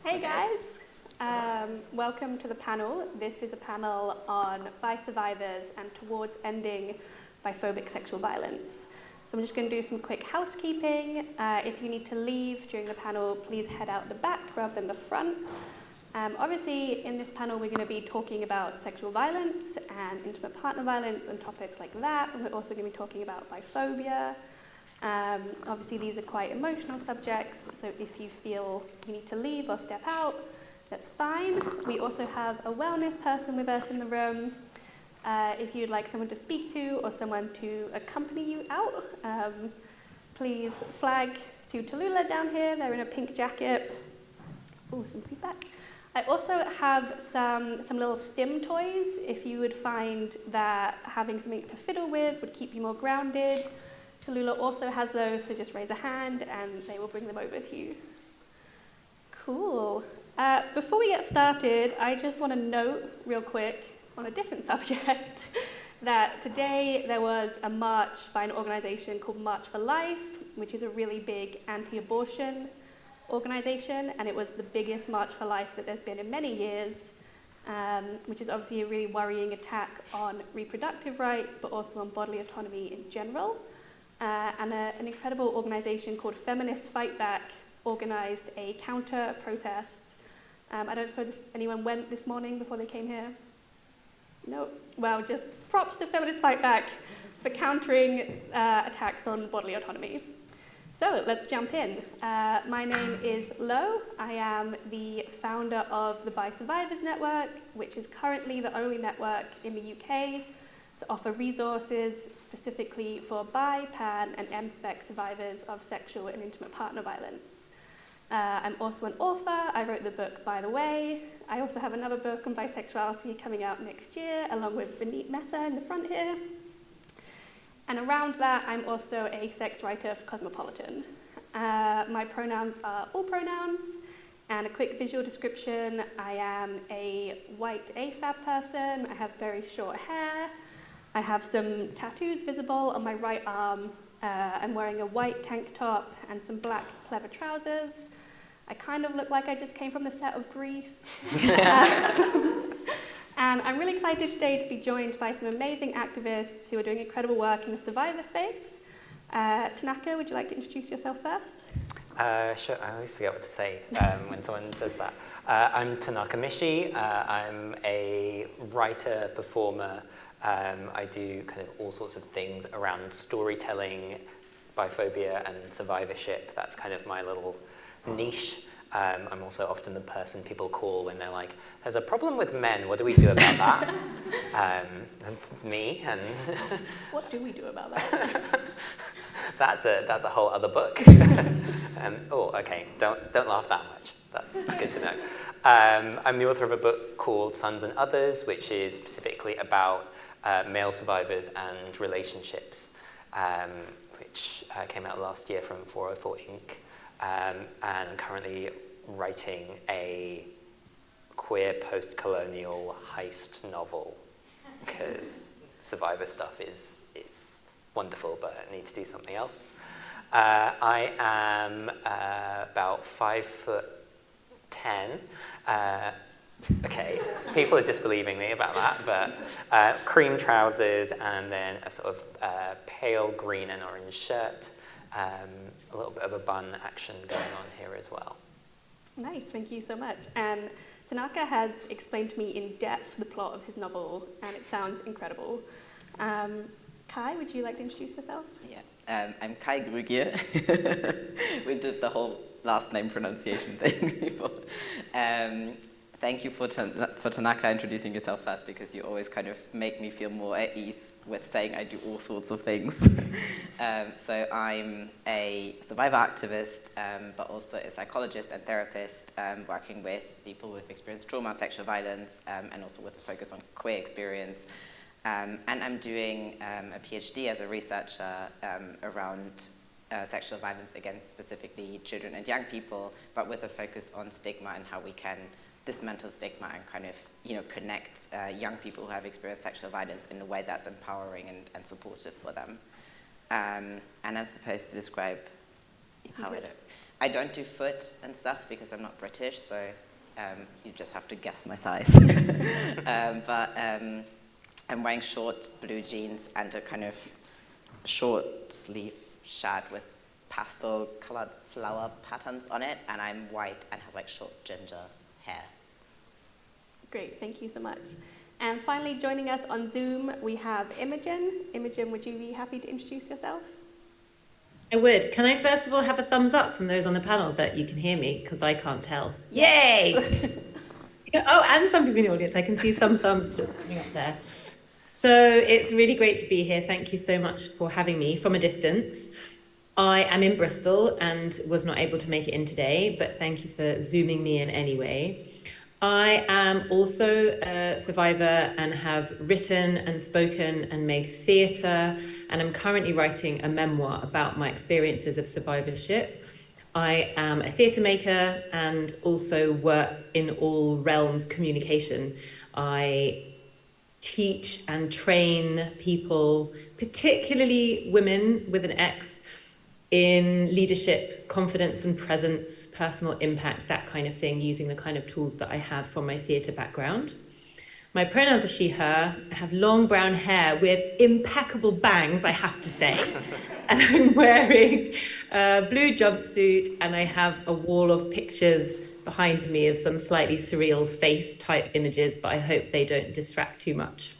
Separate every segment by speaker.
Speaker 1: Hey guys, welcome to the panel. This is a panel on bi survivors and towards ending biphobic sexual violence. So I'm just going to do some quick housekeeping. If you need to leave during the panel, please head out the back rather than the front. Obviously, in this panel, we're going to be talking about sexual violence and intimate partner violence and topics like that. And we're also going to be talking about biphobia. Obviously, these are quite emotional subjects, so if you feel you need to leave or step out, that's fine. We also have a wellness person with us in the room. If you'd like someone to speak to or someone to accompany you out, please flag to Tallulah down here. They're in a pink jacket. Oh, some feedback. I also have some little stim toys if you would find that having something to fiddle with would keep you more grounded. Tallulah also has those, so just raise a hand and they will bring them over to you. Cool. Before we get started, I just want to note real quick on a different subject that today there was a march by an organization called March for Life, which is a really big anti-abortion organization, and it was the biggest March for Life that there's been in many years, which is obviously a really worrying attack on reproductive rights, but also on bodily autonomy in general. And an incredible organization called Feminist Fight Back organized a counter-protest. I don't suppose if anyone went this morning before they came here? No? Well, just props to Feminist Fight Back for countering attacks on bodily autonomy. So let's jump in. My name is Lo. I am the founder of the Bi Survivors Network, which is currently the only network in the UK to offer resources specifically for bi, pan, and M-spec survivors of sexual and intimate partner violence. I'm also an author. I wrote the book By the Way. I also have another book on bisexuality coming out next year, along with Vineet Mehta in the front here. And around that, I'm also a sex writer for Cosmopolitan. My pronouns are all pronouns, and a quick visual description. I am a white AFAB person. I have very short hair. I have some tattoos visible on my right arm. I'm wearing a white tank top and some black pleather trousers. I kind of look like I just came from the set of Grease. And I'm really excited today to be joined by some amazing activists who are doing incredible work in the survivor space. Tanaka, would you like to introduce yourself first?
Speaker 2: Sure, I always forget what to say when someone says that. I'm Tanaka Mhishi. I'm a writer, performer. I do kind of all sorts of things around storytelling, biphobia, and survivorship. That's kind of my little niche. I'm also often the person people call when they're like, there's a problem with men, what do we do about that? That's me. And
Speaker 1: what do we do about that?
Speaker 2: That's a whole other book. Oh, okay, don't laugh that much. That's good to know. I'm the author of a book called Sons and Others, which is specifically about male survivors and relationships, which came out last year from 404 Inc. And I'm currently writing a queer post-colonial heist novel because survivor stuff is wonderful, but I need to do something else. I am about 5'10". Okay, people are disbelieving me about that, but cream trousers and then a sort of pale green and orange shirt. A little bit of a bun action going on here as well.
Speaker 1: Nice, thank you so much. And Tanaka has explained to me in depth the plot of his novel, and it sounds incredible. Kai, would you like to introduce yourself?
Speaker 3: Yeah, I'm Kai Grygier. We did the whole last name pronunciation thing before. Thank you for Tanaka introducing yourself first, because you always kind of make me feel more at ease with saying I do all sorts of things. So I'm a survivor activist, but also a psychologist and therapist, working with people who've experienced trauma, sexual violence, and also with a focus on queer experience. And I'm doing a PhD as a researcher around sexual violence against specifically children and young people, but with a focus on stigma and how we can dismantle stigma and kind of, connect young people who have experienced sexual violence in a way that's empowering and supportive for them. And I'm supposed to describe how I look. I don't do foot and stuff because I'm not British, so you just have to guess my size. But I'm wearing short blue jeans and a kind of short sleeve shirt with pastel colored flower patterns on it, and I'm white and have like short ginger hair.
Speaker 1: Great, thank you so much. And finally, joining us on Zoom, we have Imogen. Imogen, would you be happy to introduce yourself?
Speaker 4: I would. Can I first of all have a thumbs up from those on the panel that you can hear me, because I can't tell.
Speaker 1: Yes.
Speaker 4: Yay! Oh, and some people in the audience. I can see some thumbs just coming up there. So it's really great to be here. Thank you so much for having me from a distance. I am in Bristol and was not able to make it in today, but thank you for Zooming me in anyway. I am also a survivor and have written and spoken and made theatre, and I'm currently writing a memoir about my experiences of survivorship. I am a theatre maker and also work in all realms communication. I teach and train people, particularly women with an X, in leadership, confidence and presence, personal impact, that kind of thing, using the kind of tools that I have from my theatre background. My pronouns are she, her. I have long brown hair with impeccable bangs, I have to say. And I'm wearing a blue jumpsuit, and I have a wall of pictures behind me of some slightly surreal face type images, but I hope they don't distract too much.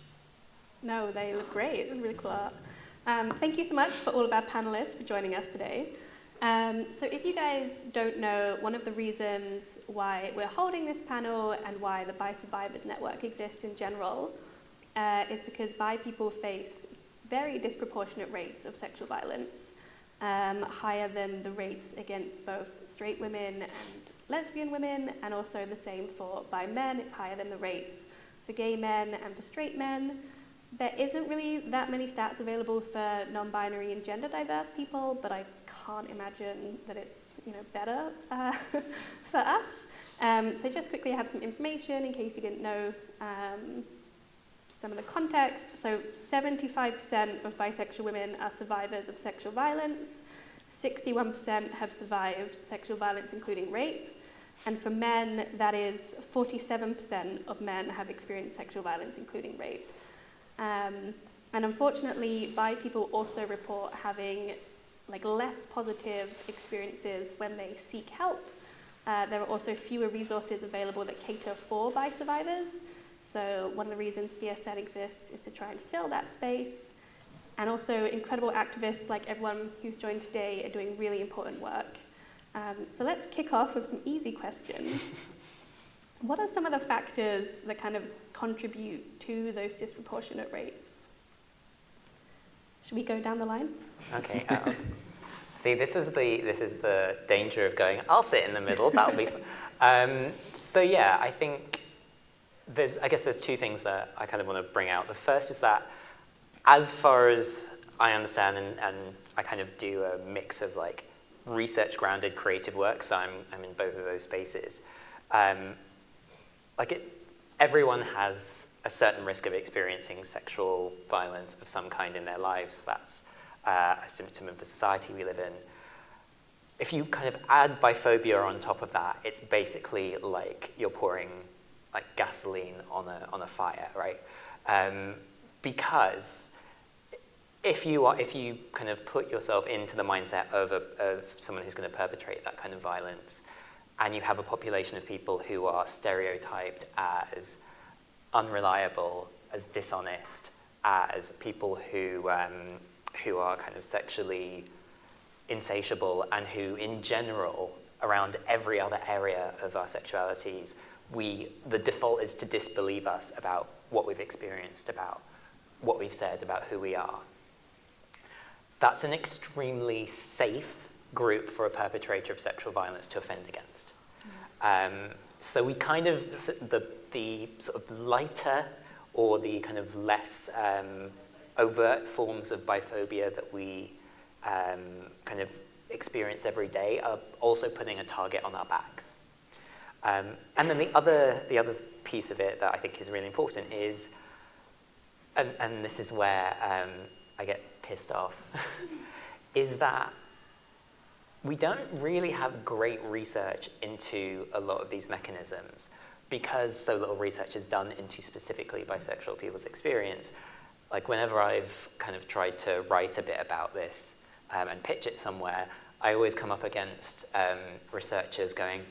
Speaker 1: No, they look great. Really cool art. Thank you so much for all of our panelists for joining us today. So if you guys don't know, one of the reasons why we're holding this panel and why the Bi Survivors Network exists in general is because bi people face very disproportionate rates of sexual violence, higher than the rates against both straight women and lesbian women, and also the same for bi men. It's higher than the rates for gay men and for straight men. There isn't really that many stats available for non-binary and gender diverse people, but I can't imagine that it's better for us. So just quickly, I have some information in case you didn't know some of the context. So 75% of bisexual women are survivors of sexual violence. 61% have survived sexual violence, including rape. And for men, that is 47% of men have experienced sexual violence, including rape. And unfortunately, bi people also report having less positive experiences when they seek help. There are also fewer resources available that cater for bi survivors. So one of the reasons BSN exists is to try and fill that space. And also incredible activists like everyone who's joined today are doing really important work. So let's kick off with some easy questions. What are some of the factors that kind of contribute to those disproportionate rates? Should we go down the line?
Speaker 2: Okay. See, this is the danger of going, I'll sit in the middle, that'll be fun. So yeah, I think there's two things that I kind of want to bring out. The first is that as far as I understand, and I kind of do a mix of research-grounded creative work, so I'm in both of those spaces. Everyone has a certain risk of experiencing sexual violence of some kind in their lives. That's a symptom of the society we live in. If you kind of add biphobia on top of that, it's basically like you're pouring gasoline on a fire, right? Because if you kind of put yourself into the mindset of someone who's going to perpetrate that kind of violence, and you have a population of people who are stereotyped as unreliable, as dishonest, as people who are kind of sexually insatiable, and who, in general, around every other area of our sexualities, the default is to disbelieve us about what we've experienced, about what we've said, about who we are. That's an extremely safe group for a perpetrator of sexual violence to offend against. So we kind of, the sort of lighter or the kind of less overt forms of biphobia that we kind of experience every day are also putting a target on our backs. And then the other piece of it that I think is really important is, and this is where I get pissed off, is that we don't really have great research into a lot of these mechanisms because so little research is done into specifically bisexual people's experience. Like whenever I've kind of tried to write a bit about this and pitch it somewhere, I always come up against researchers going,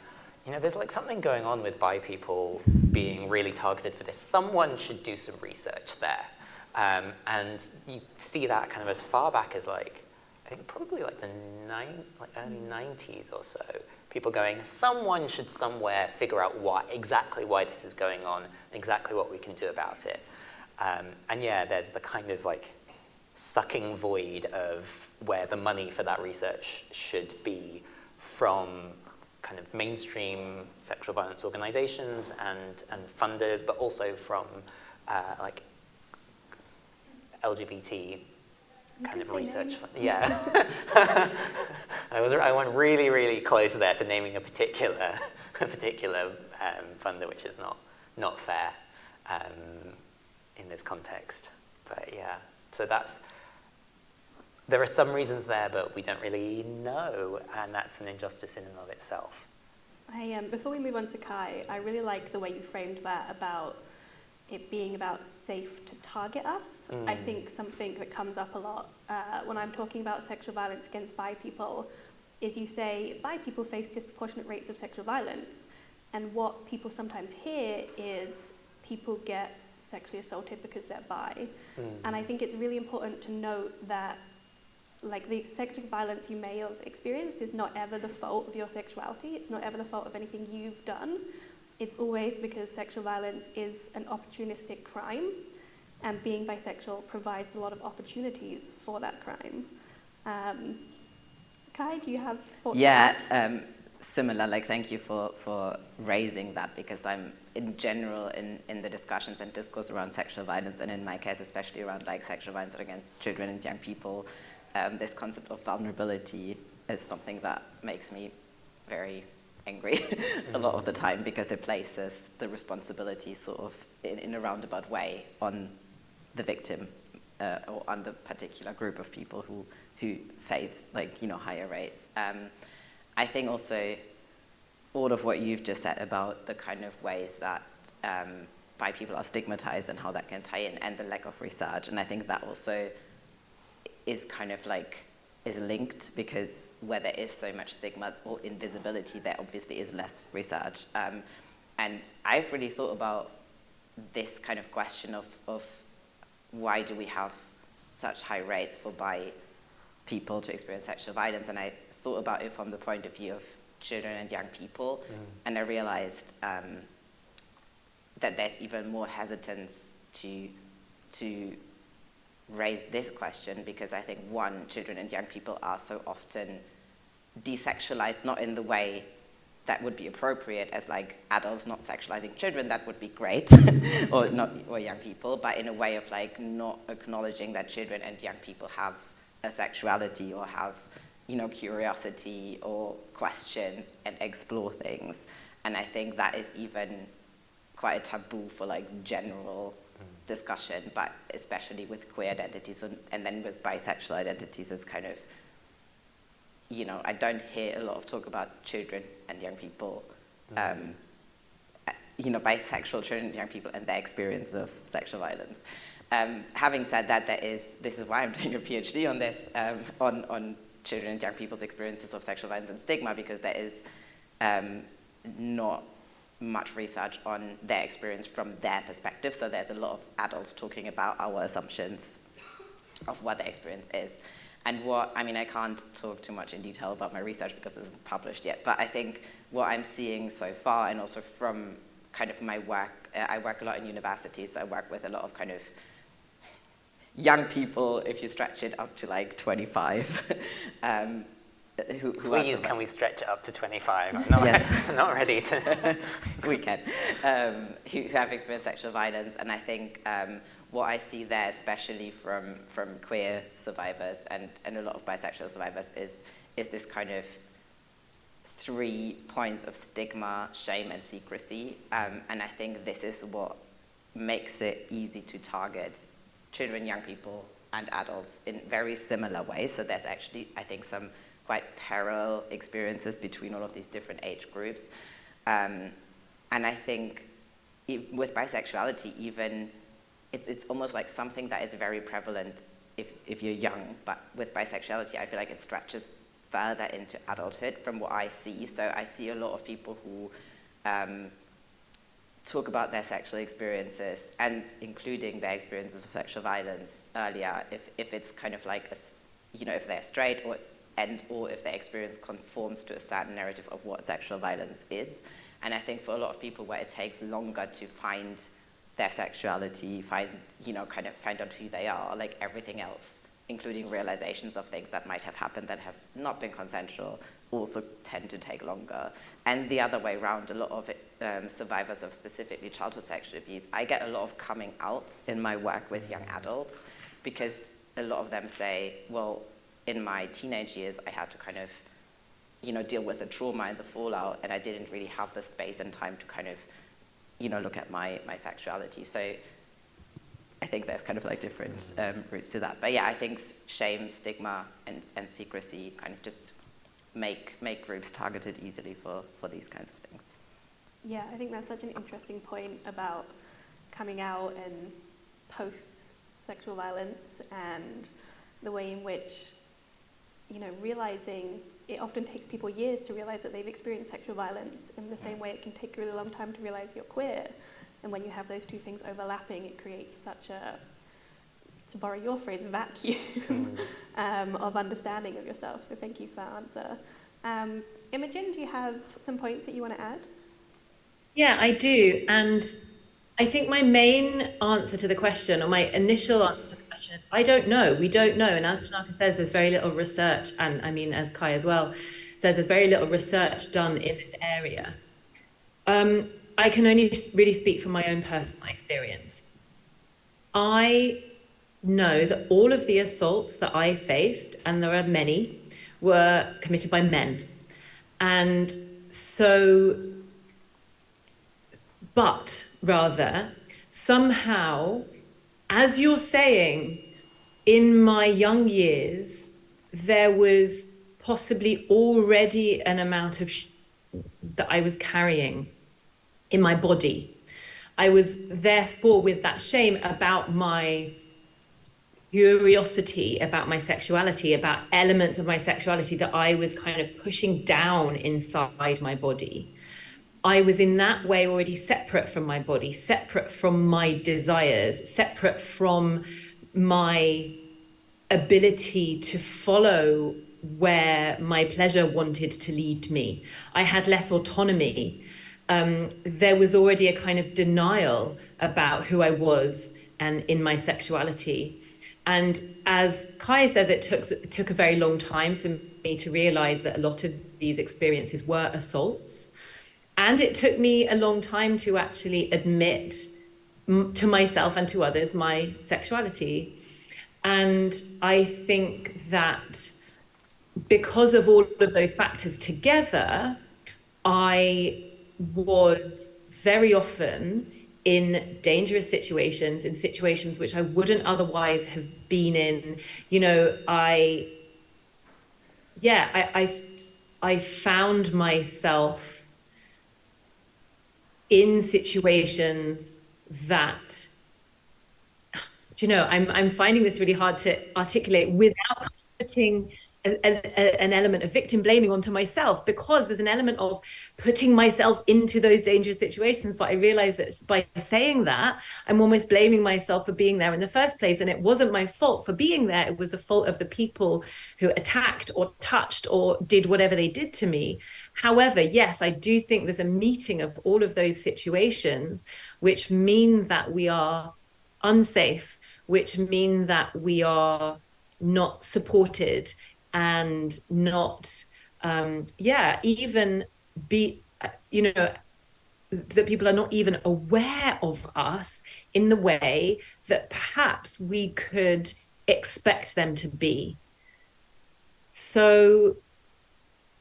Speaker 2: you know, there's like something going on with bi people being really targeted for this. Someone should do some research there. And you see that kind of as far back as like, I think probably like the early 90s or so. People going, someone should somewhere figure out exactly why this is going on, exactly what we can do about it. And yeah, there's the kind of like sucking void of where the money for that research should be from kind of mainstream sexual violence organizations and funders, but also from like LGBT kind of research. Yeah. I went really, really close there to naming a particular funder, which is not fair in this context. But yeah, so there are some reasons there, but we don't really know, and that's an injustice in and of itself.
Speaker 1: Before we move on to Kai, I really like the way you framed that about it being about safe to target us. I think something that comes up a lot when I'm talking about sexual violence against bi people is you say bi people face disproportionate rates of sexual violence, and what people sometimes hear is people get sexually assaulted because they're bi. And I think it's really important to note that like the sexual violence you may have experienced is not ever the fault of your sexuality. It's not ever the fault of anything you've done. It's always because sexual violence is an opportunistic crime, and being bisexual provides a lot of opportunities for that crime. Kai, do you have thoughts on that?
Speaker 3: Similar, like thank you for raising that, because I'm in general in the discussions and discourse around sexual violence, and in my case especially around like sexual violence against children and young people, this concept of vulnerability is something that makes me very angry a lot of the time, because it places the responsibility sort of in a roundabout way on the victim or on the particular group of people who face like, you know, higher rates. I think also all of what you've just said about the kind of ways that bi people are stigmatized and how that can tie in, and the lack of research, and I think that also is kind of like is linked, because where there is so much stigma or invisibility, there obviously is less research. And I've really thought about this kind of question of why do we have such high rates for bi people to experience sexual violence, and I thought about it from the point of view of children and young people, and I realized that there's even more hesitance to raise this question, because I think, one, children and young people are so often desexualized, not in the way that would be appropriate as like adults not sexualizing children, that would be great, or young people, but in a way of like not acknowledging that children and young people have a sexuality or have, you know, curiosity or questions and explore things. And I think that is even quite a taboo for like general discussion, but especially with queer identities and then with bisexual identities, it's kind of, you know, I don't hear a lot of talk about children and young people, you know, bisexual children and young people and their experience of sexual violence. Having said that, this is why I'm doing a PhD on this, on children and young people's experiences of sexual violence and stigma, because there is not much research on their experience from their perspective. So there's a lot of adults talking about our assumptions of what their experience is. And I can't talk too much in detail about my research because it isn't published yet, but I think what I'm seeing so far, and also from kind of my work, I work a lot in universities, so I work with a lot of kind of young people, if you stretch it up to like 25, who
Speaker 2: Please, can we stretch it up to 25? I'm not ready to.
Speaker 3: We can. Who have experienced sexual violence, and I think what I see there, especially from queer survivors and a lot of bisexual survivors, is this kind of 3 points of stigma, shame, and secrecy. And I think this is what makes it easy to target children, young people, and adults in very similar ways. So there's actually, I think, some quite parallel experiences between all of these different age groups. And I think with bisexuality, even it's almost like something that is very prevalent if you're young, but with bisexuality, I feel like it stretches further into adulthood from what I see. So I see a lot of people who talk about their sexual experiences, and including their experiences of sexual violence earlier, if it's kind of like, if they're straight, or if their experience conforms to a certain narrative of what sexual violence is. And I think for a lot of people where it takes longer to find their sexuality, find out who they are, like everything else, including realizations of things that might have happened that have not been consensual, also tend to take longer. And the other way around, a lot of survivors of specifically childhood sexual abuse, I get a lot of coming outs in my work with young adults, because a lot of them say, well, in my teenage years, I had to kind of, deal with the trauma and the fallout, and I didn't really have the space and time to kind of, look at my sexuality. So I think there's kind of like different routes to that. But yeah, I think shame, stigma, and secrecy kind of just make groups targeted easily for these kinds of things.
Speaker 1: Yeah, I think that's such an interesting point about coming out and post-sexual violence, and the way in which, realizing it often takes people years to realize that they've experienced sexual violence, in the same way it can take a really long time to realize you're queer. And when you have those two things overlapping, it creates such a, to borrow your phrase, vacuum of understanding of yourself. So thank you for that answer. Imogen, do you have some points that you want to add?
Speaker 4: Yeah, I do. And I think my main answer to the question, or my initial answer to the question, is I don't know. We don't know. And as Tanaka says, there's very little research, and I mean, as Kai as well says, there's very little research done in this area. I can only really speak from my own personal experience. I know that all of the assaults that I faced, and there are many, were committed by men. And so, but rather, somehow, as you're saying, in my young years, there was possibly already an amount of that I was carrying in my body. I was therefore with that shame about my curiosity about my sexuality, about elements of my sexuality that I was kind of pushing down inside my body. I was in that way already separate from my body, separate from my desires, separate from my ability to follow where my pleasure wanted to lead me. I had less autonomy. There was already a kind of denial about who I was and in my sexuality. And as Kai says, it took a very long time for me to realize that a lot of these experiences were assaults. And it took me a long time to actually admit to myself and to others my sexuality. And I think that because of all of those factors together, I was very often in dangerous situations, in situations which I wouldn't otherwise have been in. I found myself in situations that, I'm finding this really hard to articulate without putting an element of victim blaming onto myself, because there's an element of putting myself into those dangerous situations. But I realized that by saying that, I'm almost blaming myself for being there in the first place. And it wasn't my fault for being there. It was the fault of the people who attacked or touched or did whatever they did to me. However, yes, I do think there's a meeting of all of those situations, which mean that we are unsafe, which mean that we are not supported, and not, even that people are not even aware of us in the way that perhaps we could expect them to be. So,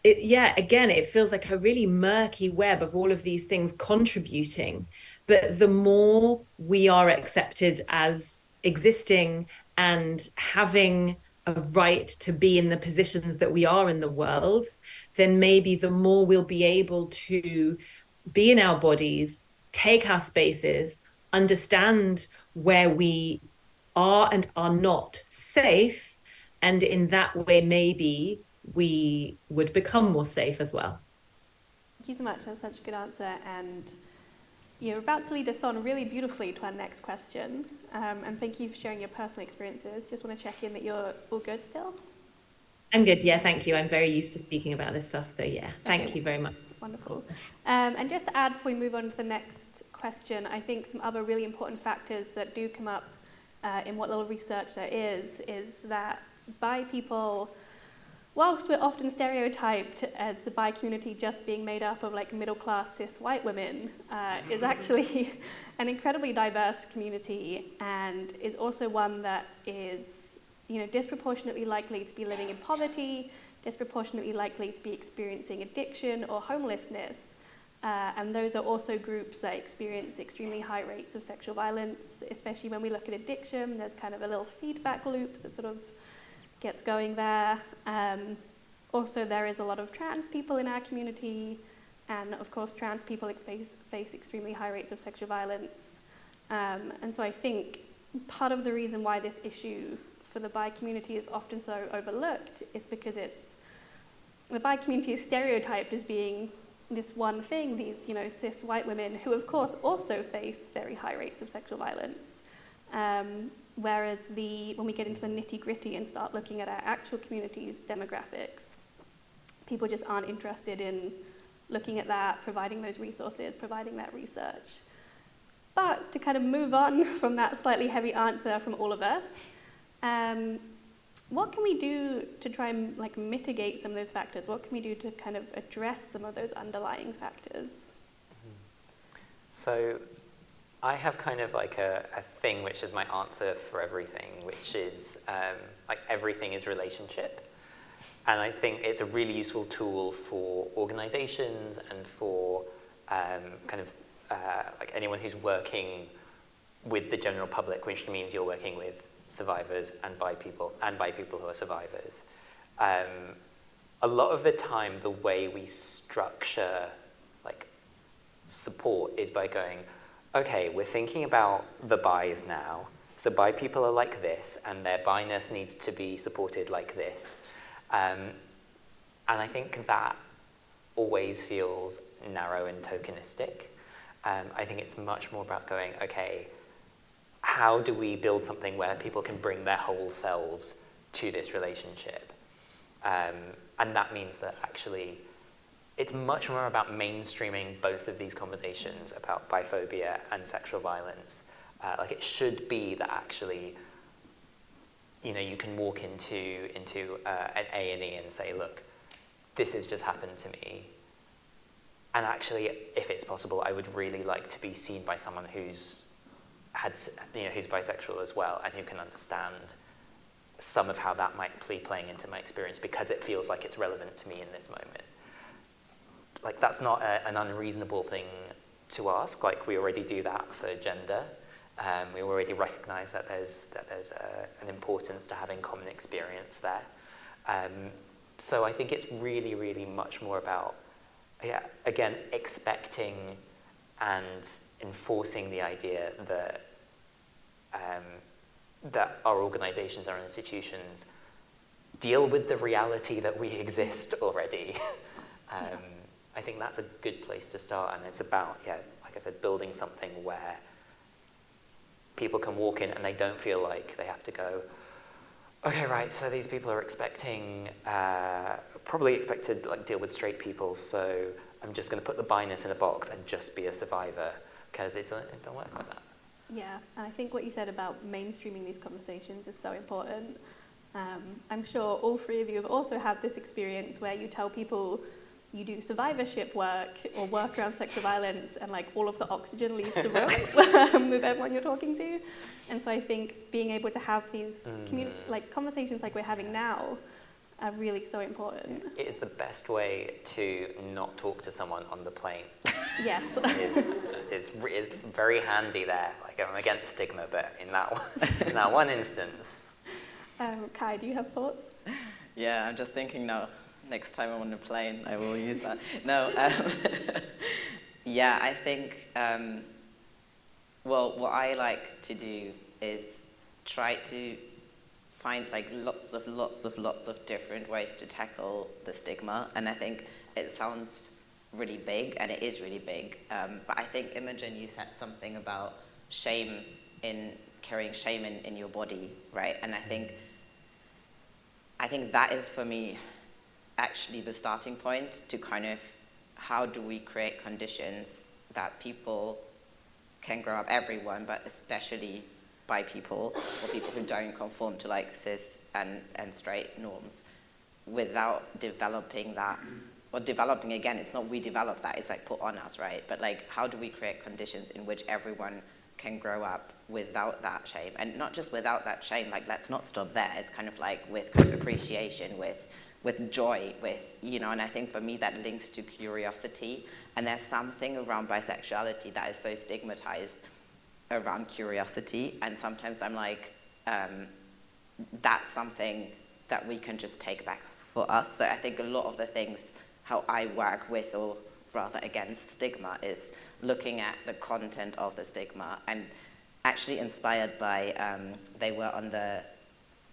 Speaker 4: it feels like a really murky web of all of these things contributing. But the more we are accepted as existing and having a right to be in the positions that we are in the world, then maybe the more we'll be able to be in our bodies, take our spaces, understand where we are and are not safe. And in that way, maybe we would become more safe as well.
Speaker 1: Thank you so much. That's such a good answer. And you're about to lead us on really beautifully to our next question. And thank you for sharing your personal experiences. Just want to check in that you're all good still.
Speaker 4: I'm good. Yeah, thank you. I'm very used to speaking about this stuff. So yeah, thank
Speaker 1: Okay.
Speaker 4: you very much.
Speaker 1: Wonderful. And just to add before we move on to the next question, I think some other really important factors that do come up in what little research there is that bi people, whilst we're often stereotyped as the bi community just being made up of like middle-class cis white women, is actually an incredibly diverse community, and is also one that is, you know, disproportionately likely to be living in poverty, disproportionately likely to be experiencing addiction or homelessness. And those are also groups that experience extremely high rates of sexual violence, especially when we look at addiction. There's kind of a little feedback loop that sort of gets going there. Also, there is a lot of trans people in our community, and of course, trans people face extremely high rates of sexual violence. And so I think part of the reason why this issue for the bi community is often so overlooked is because the bi community is stereotyped as being this one thing, these, you know, cis white women who of course also face very high rates of sexual violence. Whereas when we get into the nitty-gritty and start looking at our actual community's demographics, people just aren't interested in looking at that, providing those resources, providing that research. But to kind of move on from that slightly heavy answer from all of us, what can we do to try and like mitigate some of those factors? What can we do to kind of address some of those underlying factors?
Speaker 2: So I have kind of like a thing which is my answer for everything, which is like everything is relationship. And I think it's a really useful tool for organizations and for like anyone who's working with the general public, which means you're working with survivors and bi people who are survivors. A lot of the time, the way we structure like support is by going, okay, we're thinking about the bis now. So bi people are like this, and their bi-ness needs to be supported like this. And I think that always feels narrow and tokenistic. I think it's much more about going, okay, how do we build something where people can bring their whole selves to this relationship? And that means that actually it's much more about mainstreaming both of these conversations about biphobia and sexual violence. Like it should be that actually, you know, you can walk into an A&E and say, look, this has just happened to me. And actually, if it's possible, I would really like to be seen by someone who's bisexual as well, and who can understand some of how that might be playing into my experience, because it feels like it's relevant to me in this moment. Like that's not an unreasonable thing to ask. Like we already do that for gender. We already recognize that there's an importance to having common experience there. So I think it's really, really much more about, again, expecting and enforcing the idea that that our organizations, our institutions deal with the reality that we exist already. I think that's a good place to start, and it's about, like I said, building something where people can walk in and they don't feel like they have to go, okay, right, so these people are probably expected to like deal with straight people, so I'm just going to put the bi-ness in a box and just be a survivor, because it don't work like that.
Speaker 1: Yeah, and I think what you said about mainstreaming these conversations is so important. I'm sure all three of you have also had this experience where you tell people you do survivorship work or work around sexual violence, and like all of the oxygen leaves the room with everyone you're talking to. And so I think being able to have these conversations like we're having now are really so important.
Speaker 2: It is the best way to not talk to someone on the plane.
Speaker 1: Yes.
Speaker 2: It's very handy there. Like I'm against stigma, but in that one instance.
Speaker 1: Kai, do you have thoughts?
Speaker 3: Yeah, I'm just thinking now, next time I'm on a plane, I will use that. No, yeah, I think, well, what I like to do is try to find like lots of different ways to tackle the stigma. And I think it sounds really big, and it is really big. But I think, Imogen, you said something about shame, carrying shame in your body, right? And I think that is, for me, actually the starting point to kind of, how do we create conditions that people can grow up, everyone, but especially by people, or people who don't conform to like cis and straight norms, without developing that, or developing, again, it's not we develop that, it's like put on us, right? But like, how do we create conditions in which everyone can grow up without that shame? And not just without that shame, like, let's not stop there. It's kind of like with kind of appreciation, with joy, with, you know, and I think for me that links to curiosity. And there's something around bisexuality that is so stigmatized around curiosity. And sometimes I'm like, that's something that we can just take back for us. So I think a lot of the things, how I work with, or rather against stigma, is looking at the content of the stigma, and actually inspired by, they were on the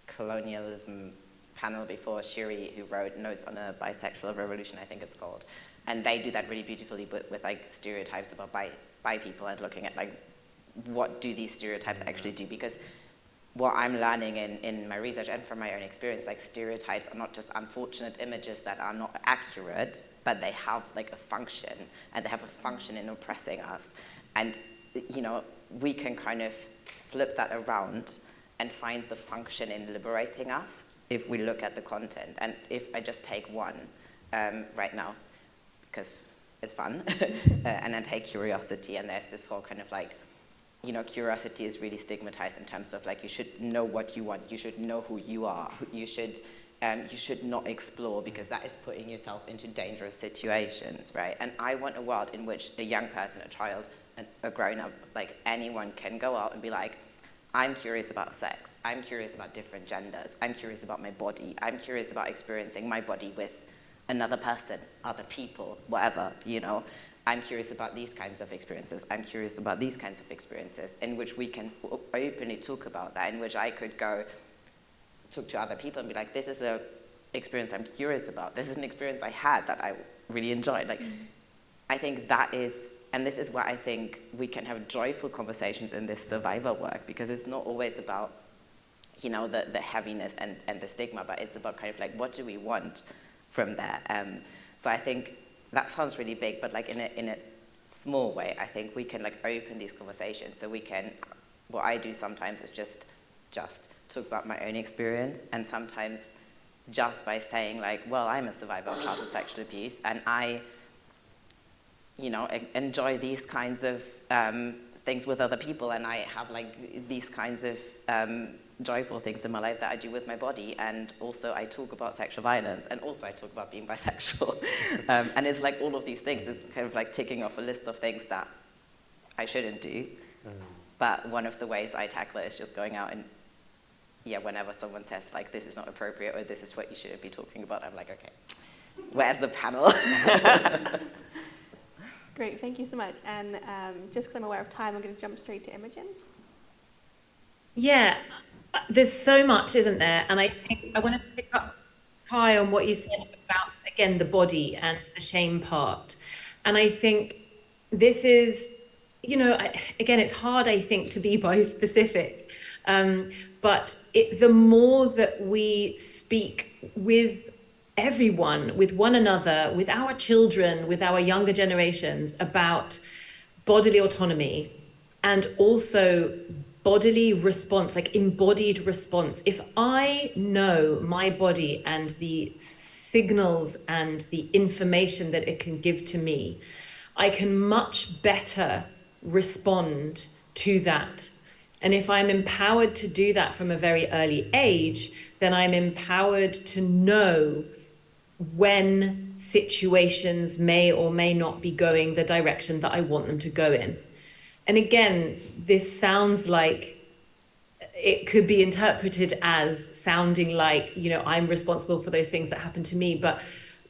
Speaker 3: colonialism panel before, Shiri, who wrote Notes on a Bisexual Revolution, I think it's called. And they do that really beautifully with like stereotypes about bi people, and looking at like, what do these stereotypes actually do? Because what I'm learning in my research and from my own experience, like, stereotypes are not just unfortunate images that are not accurate, but they have like a function, and they have a function in oppressing us. And, you know, we can kind of flip that around and find the function in liberating us if we look at the content. And if I just take one right now, because it's fun, and then take curiosity, and there's this whole kind of like, you know, curiosity is really stigmatized in terms of like, you should know what you want, you should know who you are, you should not explore, because that is putting yourself into dangerous situations, right? And I want a world in which a young person, a child, a grown-up, like anyone, can go out and be like, I'm curious about sex, I'm curious about different genders, I'm curious about my body, I'm curious about experiencing my body with another person, other people, whatever, you know. I'm curious about these kinds of experiences, I'm curious about these kinds of experiences, in which we can openly talk about that, in which I could go talk to other people and be like, this is an experience I'm curious about, this is an experience I had that I really enjoyed. Like, I think that is, and this is where I think we can have joyful conversations in this survivor work, because it's not always about, you know, the heaviness and the stigma, but it's about kind of like, what do we want from there? So I think that sounds really big, but like in a small way, I think we can like open these conversations. So we can, what I do sometimes is just talk about my own experience, and sometimes just by saying like, well, I'm a survivor of childhood sexual abuse, and I, you know, enjoy these kinds of things with other people, and I have like these kinds of joyful things in my life that I do with my body, and also I talk about sexual violence, and also I talk about being bisexual. And it's like all of these things, it's kind of like ticking off a list of things that I shouldn't do. But one of the ways I tackle it is just going out and, yeah, whenever someone says like, this is not appropriate, or this is what you shouldn't be talking about, I'm like, okay, where's the panel?
Speaker 1: Great, thank you so much. And just because I'm aware of time, I'm going to jump straight to Imogen.
Speaker 4: Yeah, there's so much, isn't there? And I think I want to pick up, Kai, on what you said about, again, the body and the shame part. And I think this is, you know, again, it's hard, I think, to be bi-specific. But the more that we speak with everyone, with one another, with our children, with our younger generations about bodily autonomy, and also bodily response, like embodied response. If I know my body and the signals and the information that it can give to me, I can much better respond to that. And if I'm empowered to do that from a very early age, then I'm empowered to know when situations may or may not be going the direction that I want them to go in. And again, this sounds like, it could be interpreted as sounding like, you know, I'm responsible for those things that happen to me. But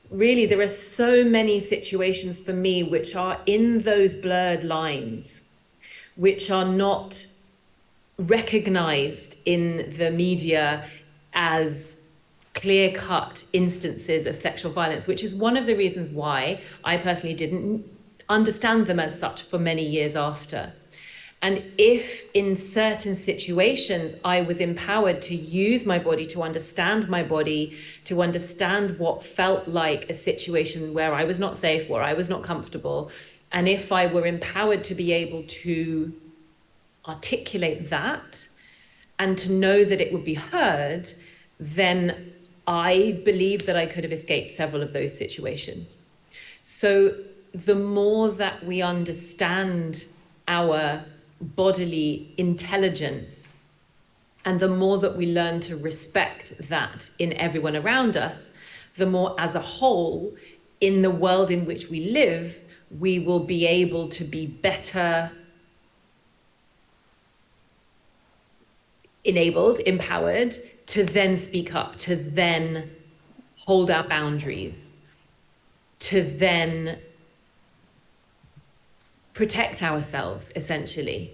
Speaker 4: really, there are so many situations for me which are in those blurred lines, which are not recognized in the media as clear-cut instances of sexual violence, which is one of the reasons why I personally didn't understand them as such for many years after. And if in certain situations I was empowered to use my body, to understand my body, to understand what felt like a situation where I was not safe, where I was not comfortable, and if I were empowered to be able to articulate that and to know that it would be heard, then I believe that I could have escaped several of those situations. So the more that we understand our bodily intelligence, and the more that we learn to respect that in everyone around us, the more as a whole, in the world in which we live, we will be able to be better enabled, empowered to then speak up, to then hold our boundaries, to then protect ourselves, essentially.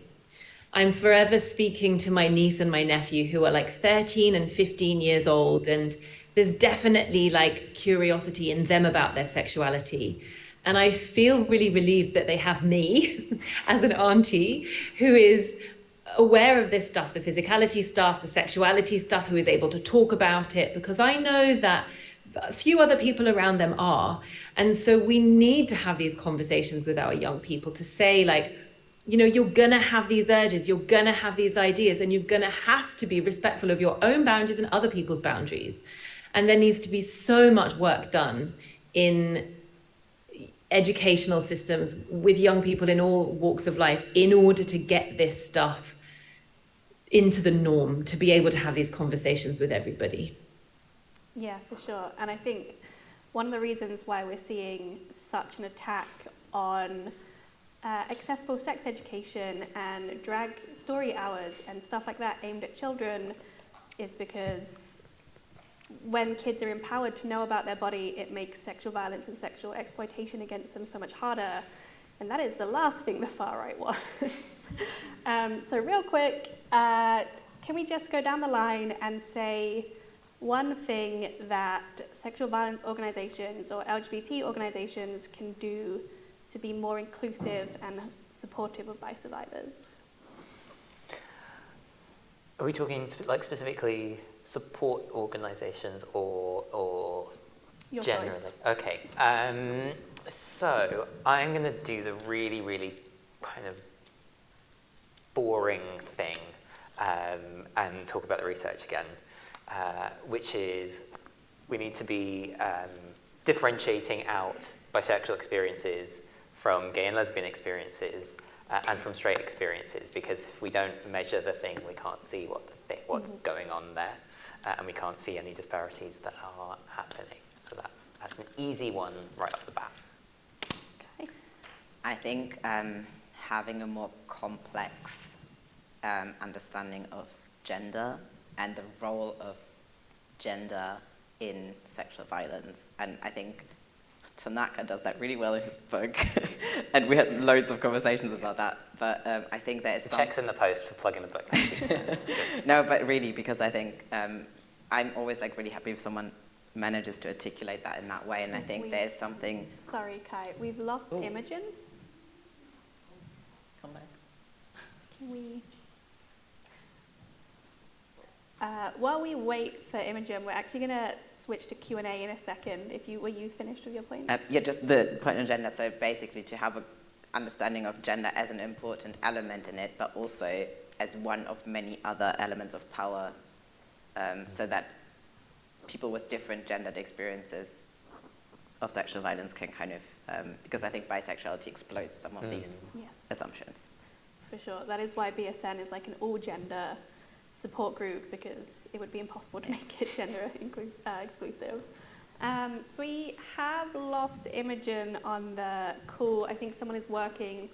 Speaker 4: I'm forever speaking to my niece and my nephew who are like 13 and 15 years old, and there's definitely like curiosity in them about their sexuality. And I feel really relieved that they have me as an auntie who is aware of this stuff, the physicality stuff, the sexuality stuff, who is able to talk about it, because I know that a few other people around them are. And so we need to have these conversations with our young people to say, like, you know, you're gonna have these urges, you're gonna have these ideas, and you're gonna have to be respectful of your own boundaries and other people's boundaries. And there needs to be so much work done in educational systems with young people in all walks of life in order to get this stuff into the norm, to be able to have these conversations with everybody.
Speaker 1: Yeah, for sure. And I think one of the reasons why we're seeing such an attack on accessible sex education and drag story hours and stuff like that aimed at children is because when kids are empowered to know about their body, it makes sexual violence and sexual exploitation against them so much harder. And that is the last thing the far right wants. So real quick, can we just go down the line and say one thing that sexual violence organizations or LGBT organizations can do to be more inclusive and supportive of BICE survivors?
Speaker 2: Are we talking like specifically support organizations or
Speaker 1: Your
Speaker 2: generally?
Speaker 1: choice.
Speaker 2: Okay. So I'm going to do the really, really kind of boring thing and talk about the research again, which is we need to be differentiating out bisexual experiences from gay and lesbian experiences and from straight experiences, because if we don't measure the thing, we can't see what's going on there, and we can't see any disparities that are happening. So that's an easy one right off the bat.
Speaker 1: Okay.
Speaker 3: I think having a more complex understanding of gender and the role of gender in sexual violence. And I think Tanaka does that really well in his book. And we had loads of conversations about that. But I think there's some...
Speaker 2: Checks in the post for plugging the book.
Speaker 3: No, but really, because I think I'm always like really happy if someone manages to articulate that in that way. And I think there's something...
Speaker 1: Sorry, Kai, we've lost Imogen.
Speaker 3: Come back.
Speaker 1: Can we... while we wait for Imogen, we're actually going to switch to Q&A in a second. Were you finished with your point?
Speaker 3: Yeah, just the point on gender. So basically to have an understanding of gender as an important element in it, but also as one of many other elements of power, so that people with different gendered experiences of sexual violence can kind of, because I think bisexuality exploits some of these assumptions.
Speaker 1: For sure. That is why BSN is like an all-gender support group, because it would be impossible to make it gender exclusive. So we have lost Imogen on the call. I think someone is working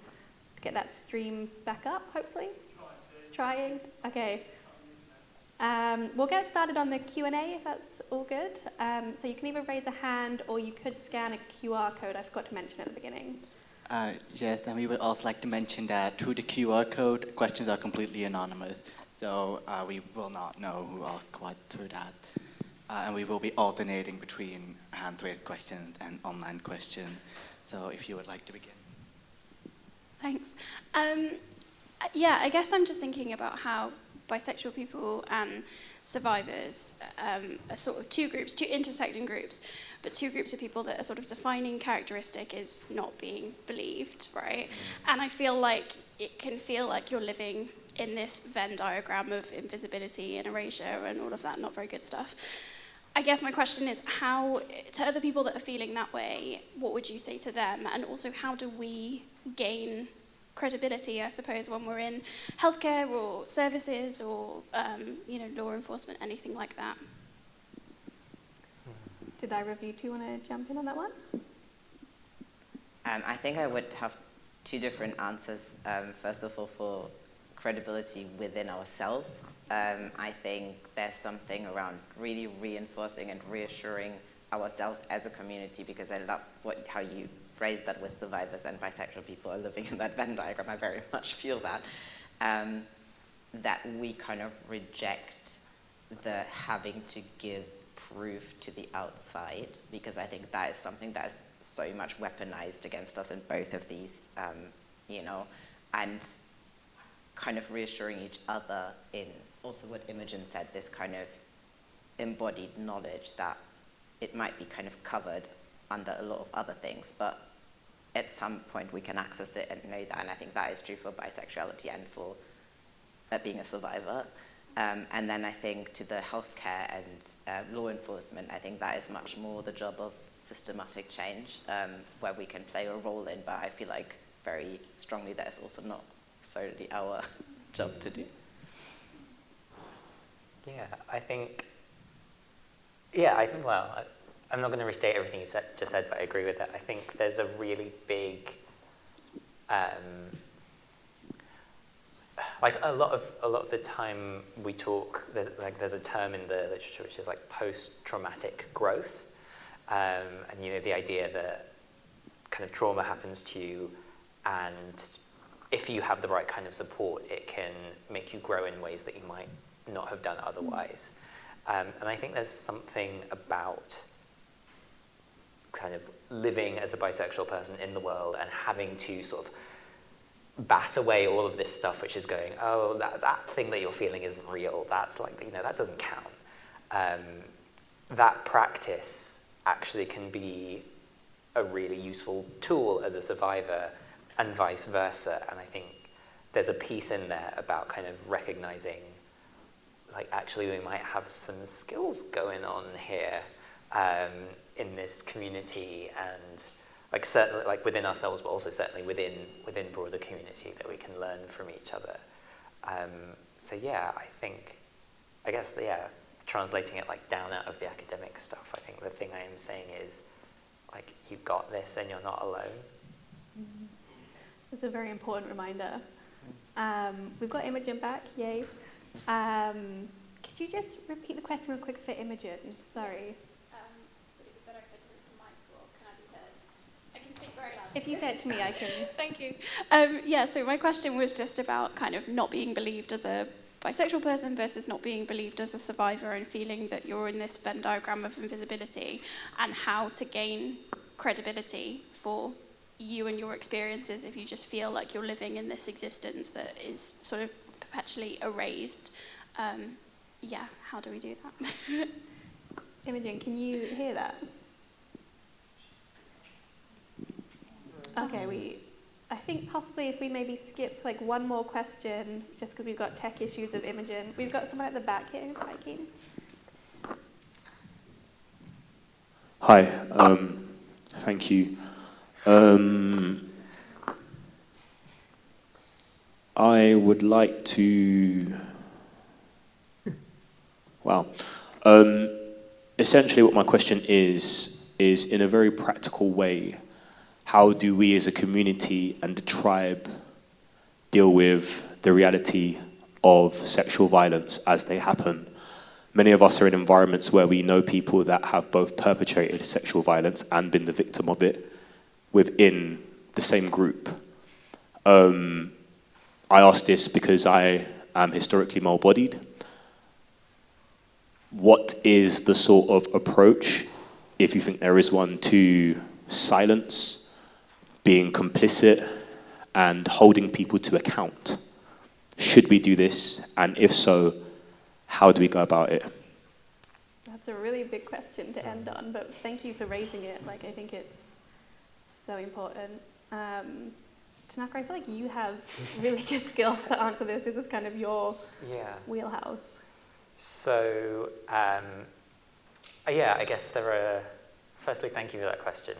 Speaker 1: to get that stream back up, hopefully? Trying? Okay. We'll get started on the Q&A if that's all good. So you can either raise a hand or you could scan a QR code. I forgot to mention at the beginning.
Speaker 5: Yes, and we would also like to mention that through the QR code, questions are completely anonymous. So we will not know who asked what through that. And we will be alternating between hand-raised questions and online questions. So if you would like to begin.
Speaker 6: Thanks. Yeah, I guess I'm just thinking about how bisexual people and survivors are sort of two intersecting groups, but two groups of people that are sort of defining characteristic is not being believed, right? And I feel like it can feel like you're living in this Venn diagram of invisibility and erasure and all of that not very good stuff. I guess my question is how, to other people that are feeling that way, what would you say to them? And also how do we gain credibility, I suppose, when we're in healthcare or services or law enforcement, anything like that?
Speaker 1: Did either of you two want to jump in on that one?
Speaker 3: I think I would have two different answers. First of all, for credibility within ourselves, I think there's something around really reinforcing and reassuring ourselves as a community, because I love how you phrased that with survivors and bisexual people are living in that Venn diagram. I very much feel that. That we kind of reject the having to give proof to the outside, because I think that is something that is so much weaponized against us in both of these, and kind of reassuring each other in also what Imogen said, this kind of embodied knowledge that it might be kind of covered under a lot of other things, but at some point we can access it and know that, and I think that is true for bisexuality and for being a survivor. And then I think to the healthcare and law enforcement, I think that is much more the job of systematic change, where we can play a role in, but I feel like very strongly that is also not solely our job to do.
Speaker 2: Well, I'm not going to restate everything you just said, but I agree with that. I think there's a really big, like a lot of the time we talk, there's a term in the literature which is like post-traumatic growth, and the idea that kind of trauma happens to you, and if you have the right kind of support, it can make you grow in ways that you might not have done otherwise. And I think there's something about kind of living as a bisexual person in the world and having to sort of bat away all of this stuff which is going, oh, that thing that you're feeling isn't real, that's like, that doesn't count. That practice actually can be a really useful tool as a survivor and vice versa. And I think there's a piece in there about kind of recognizing, like, actually we might have some skills going on here in this community, and like certainly like within ourselves, but also certainly within broader community, that we can learn from each other. So yeah, I guess translating it like down out of the academic stuff, I think the thing I am saying is, like, you've got this and you're not alone.
Speaker 1: It's a very important reminder. We've got Imogen back, yay. Could you just repeat the question real quick for Imogen? Sorry.
Speaker 6: Would it be better if I turn the mic, or can I be heard? I can speak very loud.
Speaker 1: If you say it to me, I can.
Speaker 6: Thank you. So my question was just about kind of not being believed as a bisexual person versus not being believed as a survivor, and feeling that you're in this Venn diagram of invisibility, and how to gain credibility for you and your experiences if you just feel like you're living in this existence that is sort of perpetually erased. How do we do that?
Speaker 1: Imogen, can you hear that? Okay, I think possibly if we maybe skipped like one more question, just because we've got tech issues with Imogen. We've got someone at the back here who's quite keen.
Speaker 7: Hi, thank you. I would like to, essentially what my question is in a very practical way, how do we as a community and the tribe deal with the reality of sexual violence as they happen. Many of us are in environments where we know people that have both perpetrated sexual violence and been the victim of it within the same group. I ask this because I am historically male-bodied. What is the sort of approach, if you think there is one, to silence, being complicit, and holding people to account? Should we do this? And if so, how do we go about it?
Speaker 1: That's a really big question to end on, but thank you for raising it. Like, I think it's so important. Tanaka, I feel like you have really good skills to answer this. This is kind of your wheelhouse.
Speaker 2: So, I guess there are, firstly, thank you for that question.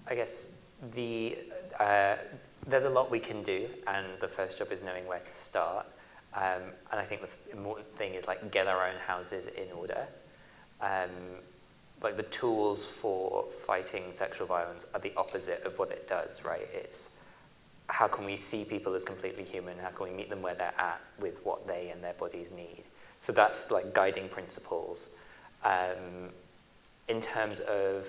Speaker 2: I guess there's a lot we can do, and the first job is knowing where to start. And I think the important thing is like get our own houses in order. Like the tools for fighting sexual violence are the opposite of what it does, right? It's how can we see people as completely human? How can we meet them where they're at with what they and their bodies need? So that's like guiding principles. In terms of,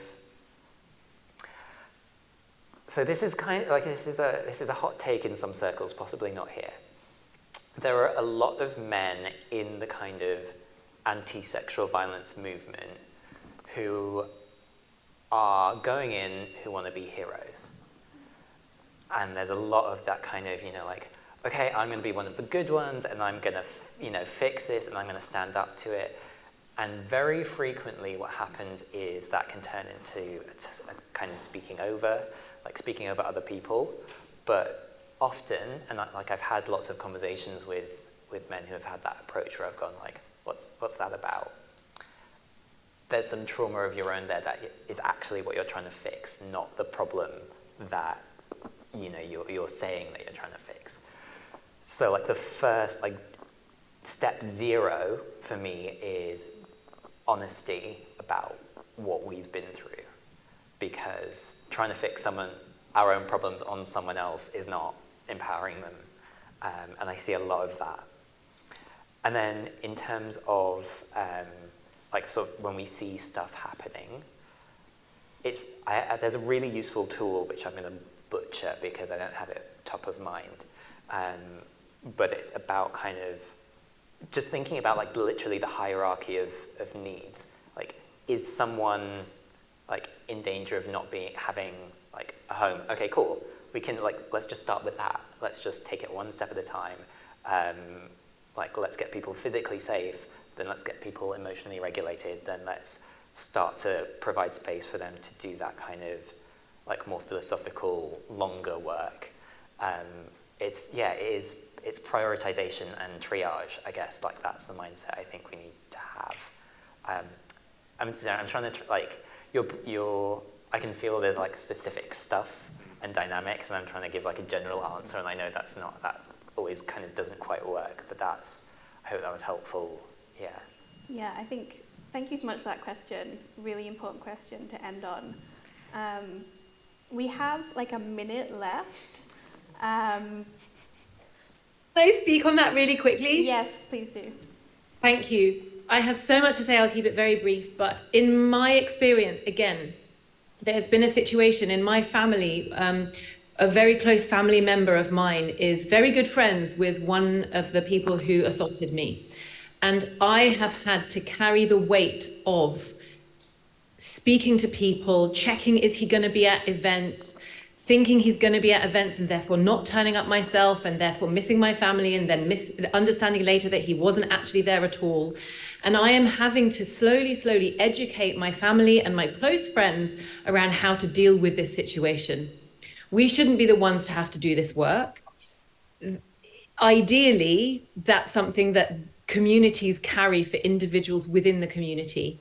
Speaker 2: so this is kind of like this is a hot take in some circles, possibly not here. There are a lot of men in the kind of anti-sexual violence movement who are going in who want to be heroes. And there's a lot of that kind of, like, okay, I'm going to be one of the good ones, and I'm going to, fix this, and I'm going to stand up to it. And very frequently what happens is that can turn into a kind of speaking over other people. But often, and I've had lots of conversations with men who have had that approach where I've gone like, what's that about? There's some trauma of your own there that is actually what you're trying to fix, not the problem that you're saying that you're trying to fix. So like the first step 0 for me is honesty about what we've been through, because trying to fix our own problems on someone else is not empowering them, and I see a lot of that. And then in terms of sort of when we see stuff happening, there's a really useful tool which I'm going to butcher because I don't have it top of mind, but it's about kind of just thinking about literally the hierarchy of needs. Like, is someone in danger of not having a home? Okay, cool. We can let's just start with that. Let's just take it one step at a time. Let's get people physically safe, then let's get people emotionally regulated, then let's start to provide space for them to do that kind of more philosophical, longer work. It's prioritization and triage, I guess. That's the mindset I think we need to have. I'm trying to I can feel there's specific stuff and dynamics, and I'm trying to give a general answer, and I know that always kind of doesn't quite work, but I hope that was helpful. Yeah.
Speaker 1: Yeah, I think, thank you so much for that question. Really important question to end on. We have a minute left.
Speaker 4: Can I speak on that really quickly?
Speaker 1: Yes, please do.
Speaker 4: Thank you. I have so much to say, I'll keep it very brief, but in my experience, again, there's been a situation in my family, a very close family member of mine is very good friends with one of the people who assaulted me. And I have had to carry the weight of speaking to people, checking, is he going to be at events, thinking he's going to be at events and therefore not turning up myself and therefore missing my family, and then understanding later that he wasn't actually there at all. And I am having to slowly educate my family and my close friends around how to deal with this situation. We shouldn't be the ones to have to do this work. Ideally, that's something that communities carry for individuals within the community.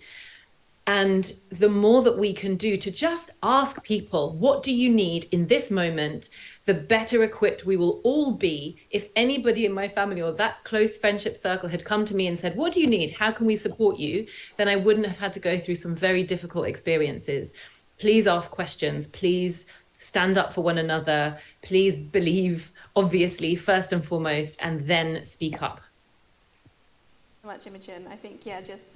Speaker 4: And the more that we can do to just ask people, what do you need in this moment, the better equipped we will all be. If anybody in my family or that close friendship circle had come to me and said, what do you need? How can we support you? Then I wouldn't have had to go through some very difficult experiences. Please ask questions. Please stand up for one another, please believe, obviously, first and foremost, and then speak up.
Speaker 1: So much, Imogen. I think, yeah, just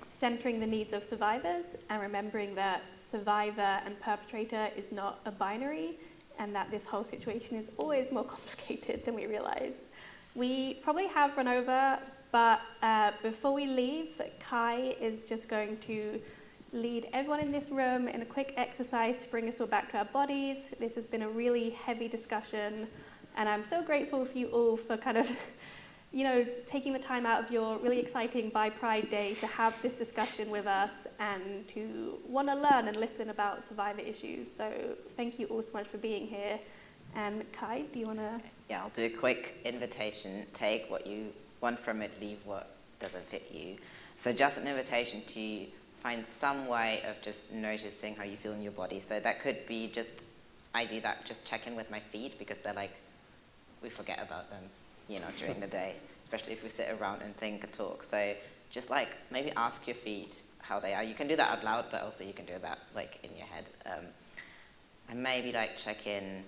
Speaker 1: centering the needs of survivors and remembering that survivor and perpetrator is not a binary, and that this whole situation is always more complicated than we realize. We probably have run over, but before we leave, Kai is just going to lead everyone in this room in a quick exercise to bring us all back to our bodies. This has been a really heavy discussion, and I'm so grateful for you all for kind of taking the time out of your really exciting Bi Pride Day to have this discussion with us and to want to learn and listen about survivor issues. So thank you all so much for being here. And Kai, do you want to?
Speaker 3: Yeah, I'll do a quick invitation. Take what you want from it, leave what doesn't fit you. So just an invitation to find some way of just noticing how you feel in your body. So that could be I do that, just check in with my feet, because they're like, we forget about them, during the day, especially if we sit around and think and talk. So just maybe ask your feet how they are. You can do that out loud, but also you can do that in your head. And maybe check in,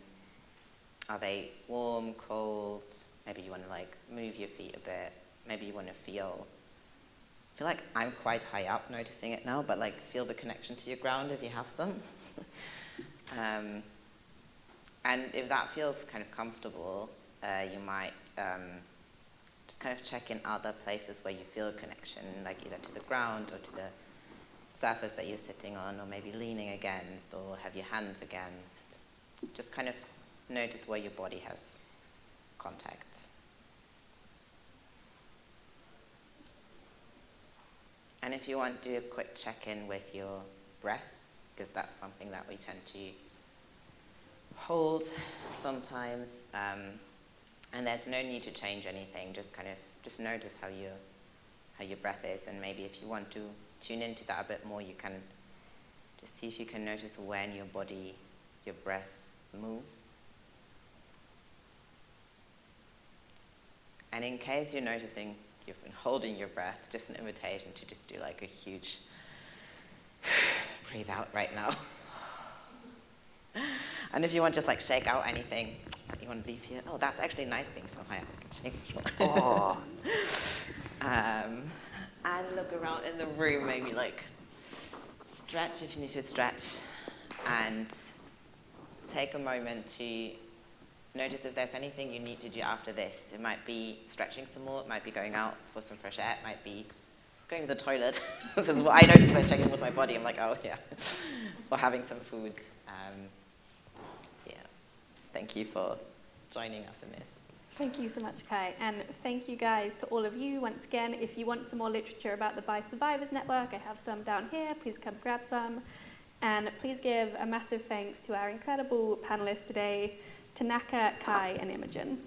Speaker 3: are they warm, cold? Maybe you want to move your feet a bit. Maybe you want to feel like I'm quite high up noticing it now, but feel the connection to your ground if you have some. And if that feels kind of comfortable, you might just kind of check in other places where you feel a connection, either to the ground or to the surface that you're sitting on, or maybe leaning against, or have your hands against. Just kind of notice where your body has contact. And if you want, do a quick check-in with your breath, because that's something that we tend to hold sometimes. And there's no need to change anything, just notice how your breath is. And maybe if you want to tune into that a bit more, you can just see if you can notice when your breath moves. And in case you're noticing you've been holding your breath, just an invitation to just do a huge breathe out right now. And if you want, just shake out anything that you want to leave here. Oh, that's actually nice being so high up. I can shake. Oh. And look around in the room, maybe stretch if you need to stretch, and take a moment to notice if there's anything you need to do after this. It might be stretching some more, it might be going out for some fresh air, it might be going to the toilet. This is what I notice when checking with my body. I'm like, oh yeah. Or having some food. Thank you for joining us in this.
Speaker 1: Thank you so much, Kai. And thank you guys to all of you once again. If you want some more literature about the Bi Survivors Network, I have some down here. Please come grab some. And please give a massive thanks to our incredible panelists today, Tanaka, Kai, and Imogen.